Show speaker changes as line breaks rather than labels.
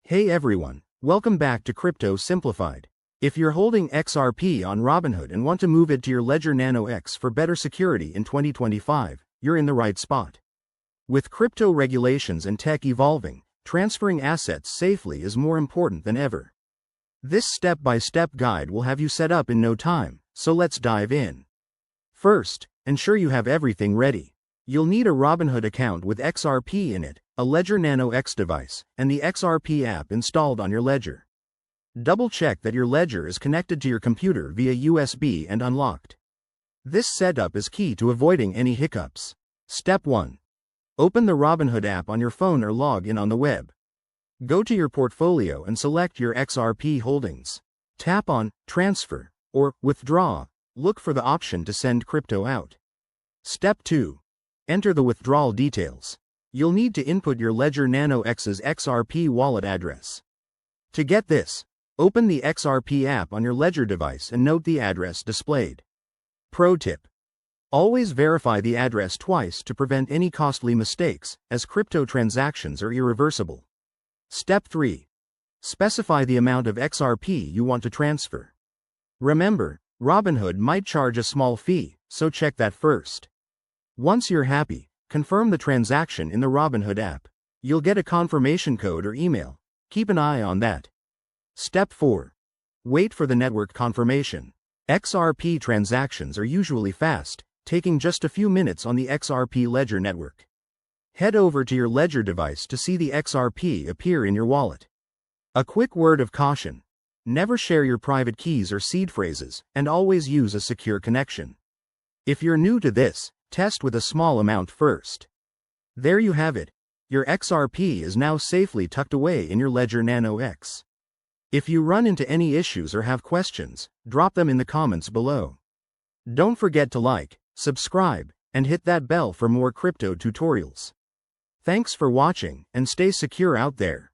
Hey everyone, welcome back to Crypto Simplified. If you're holding XRP on Robinhood and want to move it to your Ledger Nano X for better security in 2025, you're in the right spot. With crypto regulations and tech evolving, transferring assets safely is more important than ever. This step-by-step guide will have you set up in no time, so let's dive in. First, ensure you have everything ready. You'll need a Robinhood account with XRP in it, a Ledger Nano X device, and the XRP app installed on your Ledger. Double-check that your Ledger is connected to your computer via USB and unlocked. This setup is key to avoiding any hiccups. Step 1. Open the Robinhood app on your phone or log in on the web. Go to your portfolio and select your XRP holdings. Tap on Transfer or Withdraw. Look for the option to send crypto out. Step 2. Enter the withdrawal details. You'll need to input your Ledger Nano X's XRP wallet address. To get this, open the XRP app on your Ledger device and note the address displayed. Pro tip: always verify the address twice to prevent any costly mistakes, as crypto transactions are irreversible. Step 3. Specify the amount of XRP you want to transfer. Remember, Robinhood might charge a small fee, so check that first. Once you're happy, confirm the transaction in the Robinhood app. You'll get a confirmation code or email. Keep an eye on that. Step 4. Wait for the network confirmation. XRP transactions are usually fast, taking just a few minutes on the XRP Ledger network. Head over to your Ledger device to see the XRP appear in your wallet. A quick word of caution: never share your private keys or seed phrases, and always use a secure connection. If you're new to this, test with a small amount first. There you have it. Your XRP is now safely tucked away in your Ledger Nano X. If you run into any issues or have questions, drop them in the comments below. Don't forget to like, subscribe, and hit that bell for more crypto tutorials. Thanks for watching, and stay secure out there.